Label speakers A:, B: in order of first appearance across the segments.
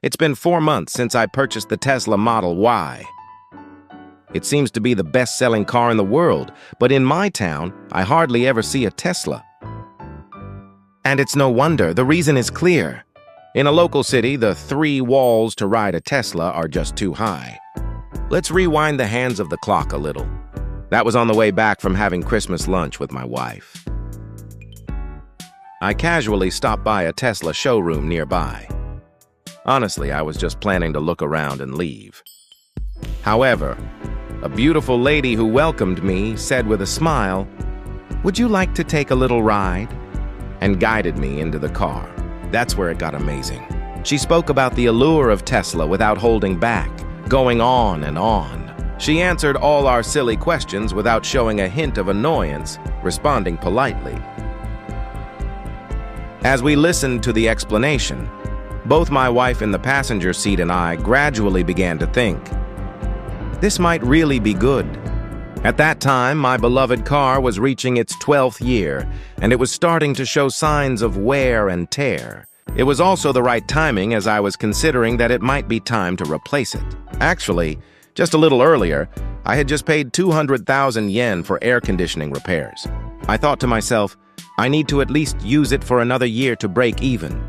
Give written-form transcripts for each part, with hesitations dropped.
A: It's been 4 months since I purchased the Tesla Model Y. It seems to be the best-selling car in the world, but in my town, I hardly ever see a Tesla. And it's no wonder, the reason is clear. In a local city, the 3 walls to ride a Tesla are just too high. Let's rewind the hands of the clock a little. That was on the way back from having Christmas lunch with my wife. I casually stopped by a Tesla showroom nearby. Honestly, I was just planning to look around and leave. However, a beautiful lady who welcomed me said with a smile, "Would you like to take a little ride?" and guided me into the car. That's where it got amazing. She spoke about the allure of Tesla without holding back, going on and on. She answered all our silly questions without showing a hint of annoyance, responding politely. As we listened to the explanation, both my wife in the passenger seat and I gradually began to think, this might really be good. At that time, my beloved car was reaching its 12th year, and it was starting to show signs of wear and tear. It was also the right timing, as I was considering that it might be time to replace it. Actually, just a little earlier, I had just paid 200,000 yen for air conditioning repairs. I thought to myself, I need to at least use it for another year to break even.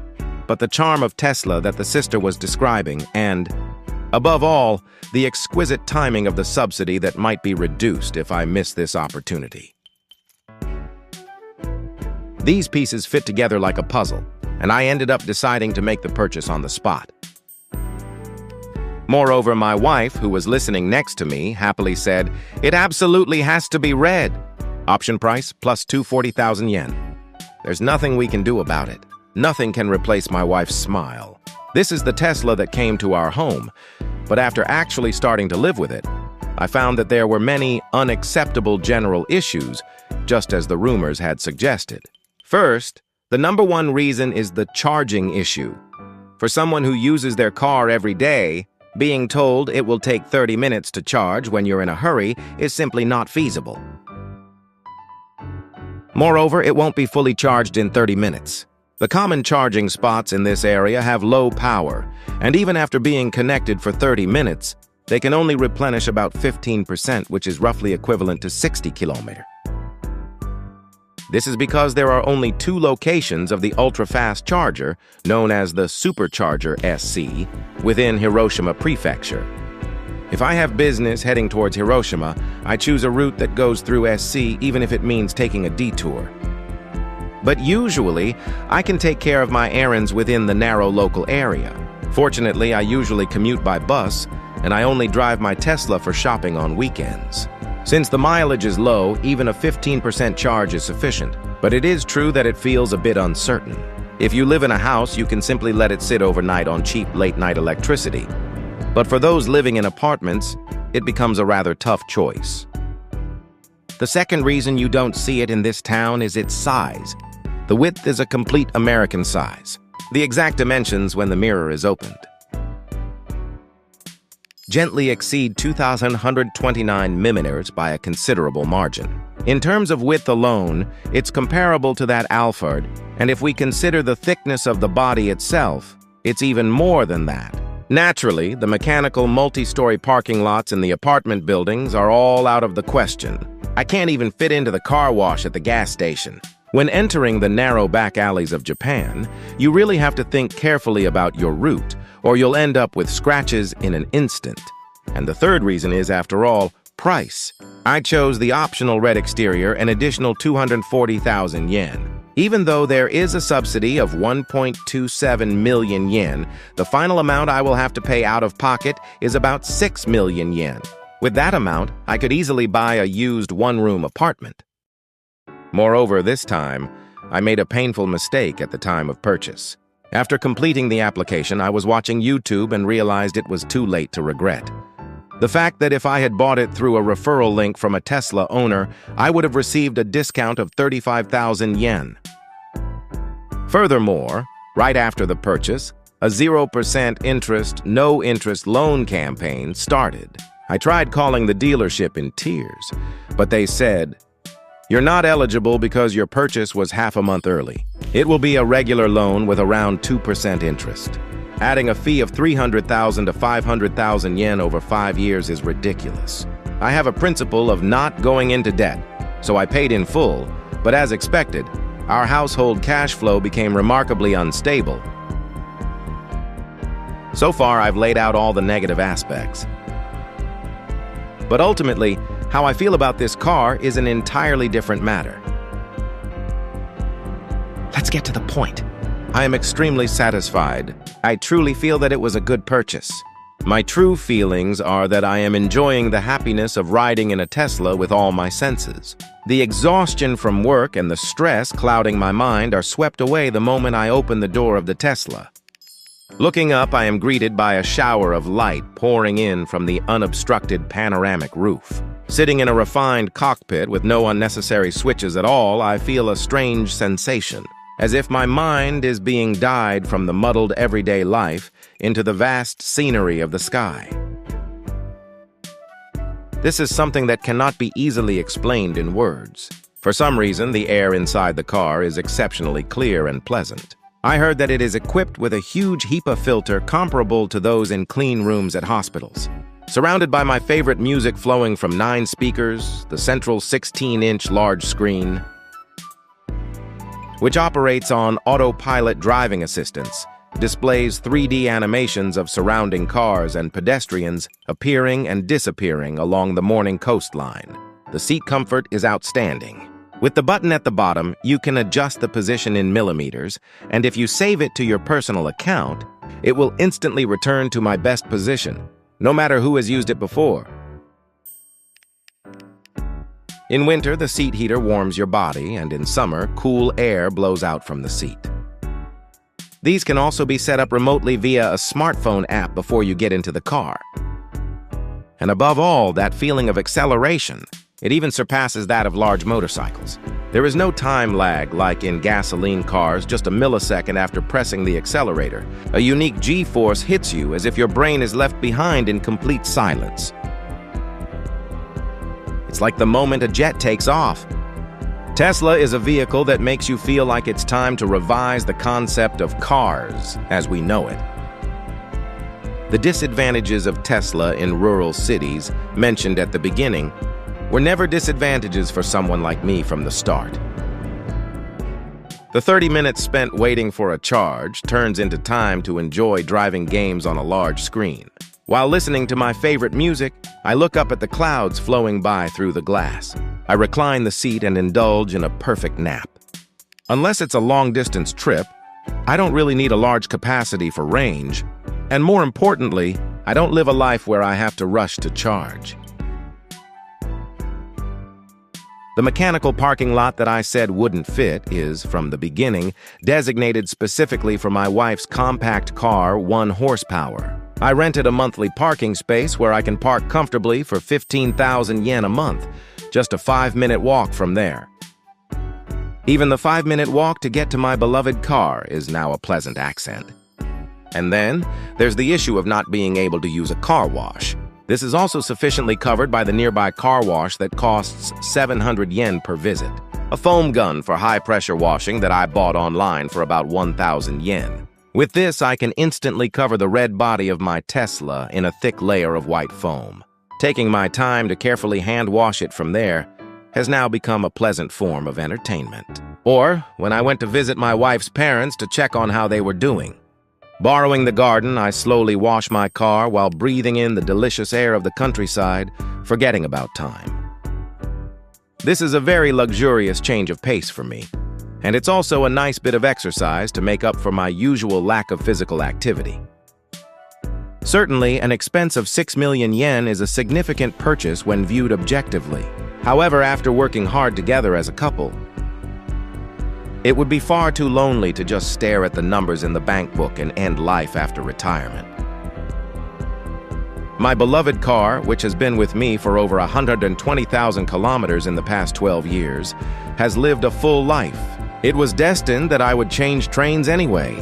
A: But the charm of Tesla that the sister was describing, and, above all, the exquisite timing of the subsidy that might be reduced if I miss this opportunity. These pieces fit together like a puzzle, and I ended up deciding to make the purchase on the spot. Moreover, my wife, who was listening next to me, happily said, "It absolutely has to be red. Option price plus 240,000 yen. There's nothing we can do about it. Nothing can replace my wife's smile. This is the Tesla that came to our home, but after actually starting to live with it, I found that there were many unacceptable general issues, just as the rumors had suggested. First, the number one reason is the charging issue. For someone who uses their car every day, being told it will take 30 minutes to charge when you're in a hurry is simply not feasible. Moreover, it won't be fully charged in 30 minutes. The common charging spots in this area have low power, and even after being connected for 30 minutes, they can only replenish about 15%, which is roughly equivalent to 60 kilometers. This is because there are only 2 locations of the ultra-fast charger, known as the Supercharger SC, within Hiroshima Prefecture. If I have business heading towards Hiroshima, I choose a route that goes through SC even if it means taking a detour. But usually, I can take care of my errands within the narrow local area. Fortunately, I usually commute by bus, and I only drive my Tesla for shopping on weekends. Since the mileage is low, even a 15% charge is sufficient, but it is true that it feels a bit uncertain. If you live in a house, you can simply let it sit overnight on cheap late-night electricity. But for those living in apartments, it becomes a rather tough choice. The second reason you don't see it in this town is its size. The width is a complete American size. The exact dimensions when the mirror is opened gently exceed 2,129 millimeters by a considerable margin. In terms of width alone, it's comparable to that Alphard, and if we consider the thickness of the body itself, it's even more than that. Naturally, the mechanical multi-story parking lots in the apartment buildings are all out of the question. I can't even fit into the car wash at the gas station. When entering the narrow back alleys of Japan, you really have to think carefully about your route, or you'll end up with scratches in an instant. And the third reason is, after all, price. I chose the optional red exterior, an additional 240,000 yen. Even though there is a subsidy of 1.27 million yen, the final amount I will have to pay out of pocket is about 6 million yen. With that amount, I could easily buy a used one-room apartment. Moreover, this time, I made a painful mistake at the time of purchase. After completing the application, I was watching YouTube and realized it was too late to regret. The fact that if I had bought it through a referral link from a Tesla owner, I would have received a discount of 35,000 yen. Furthermore, right after the purchase, a 0% interest, no-interest loan campaign started. I tried calling the dealership in tears, but they said, "You're not eligible because your purchase was half a month early. It will be a regular loan with around 2% interest." Adding a fee of 300,000 to 500,000 yen over 5 years is ridiculous. I have a principle of not going into debt, so I paid in full, but as expected, our household cash flow became remarkably unstable. So far, I've laid out all the negative aspects. But ultimately, how I feel about this car is an entirely different matter. Let's get to the point. I am extremely satisfied. I truly feel that it was a good purchase. My true feelings are that I am enjoying the happiness of riding in a Tesla with all my senses. The exhaustion from work and the stress clouding my mind are swept away the moment I open the door of the Tesla. Looking up, I am greeted by a shower of light pouring in from the unobstructed panoramic roof. Sitting in a refined cockpit with no unnecessary switches at all, I feel a strange sensation, as if my mind is being dyed from the muddled everyday life into the vast scenery of the sky. This is something that cannot be easily explained in words. For some reason, the air inside the car is exceptionally clear and pleasant. I heard that it is equipped with a huge HEPA filter comparable to those in clean rooms at hospitals. Surrounded by my favorite music flowing from 9 speakers, the central 16-inch large screen, which operates on autopilot driving assistance, displays 3D animations of surrounding cars and pedestrians appearing and disappearing along the morning coastline. The seat comfort is outstanding. With the button at the bottom, you can adjust the position in millimeters, and if you save it to your personal account, it will instantly return to my best position, no matter who has used it before. In winter, the seat heater warms your body, and in summer, cool air blows out from the seat. These can also be set up remotely via a smartphone app before you get into the car. And above all, that feeling of acceleration, it even surpasses that of large motorcycles. There is no time lag like in gasoline cars, just a millisecond after pressing the accelerator. A unique G-force hits you as if your brain is left behind in complete silence. It's like the moment a jet takes off. Tesla is a vehicle that makes you feel like it's time to revise the concept of cars as we know it. The disadvantages of Tesla in rural cities, mentioned at the beginning, were never disadvantages for someone like me from the start. The 30 minutes spent waiting for a charge turns into time to enjoy driving games on a large screen. While listening to my favorite music, I look up at the clouds flowing by through the glass. I recline the seat and indulge in a perfect nap. Unless it's a long-distance trip, I don't really need a large capacity for range, and more importantly, I don't live a life where I have to rush to charge. The mechanical parking lot that I said wouldn't fit is, from the beginning, designated specifically for my wife's compact car, 1 horsepower. I rented a monthly parking space where I can park comfortably for 15,000 yen a month, just a 5-minute walk from there. Even the 5-minute walk to get to my beloved car is now a pleasant accent. And then, there's the issue of not being able to use a car wash. This is also sufficiently covered by the nearby car wash that costs 700 yen per visit. A foam gun for high-pressure washing that I bought online for about 1,000 yen. With this, I can instantly cover the red body of my Tesla in a thick layer of white foam. Taking my time to carefully hand wash it from there has now become a pleasant form of entertainment. Or, when I went to visit my wife's parents to check on how they were doing. Borrowing the garden, I slowly wash my car while breathing in the delicious air of the countryside, forgetting about time. This is a very luxurious change of pace for me, and it's also a nice bit of exercise to make up for my usual lack of physical activity. Certainly, an expense of 6 million yen is a significant purchase when viewed objectively. However, after working hard together as a couple, it would be far too lonely to just stare at the numbers in the bank book and end life after retirement. My beloved car, which has been with me for over 120,000 kilometers in the past 12 years, has lived a full life. It was destined that I would change trains anyway.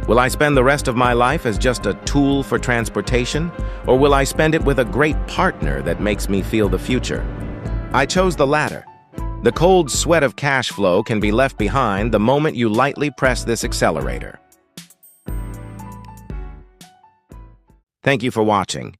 A: Will I spend the rest of my life as just a tool for transportation, or will I spend it with a great partner that makes me feel the future? I chose the latter. The cold sweat of cash flow can be left behind the moment you lightly press this accelerator. Thank you for watching.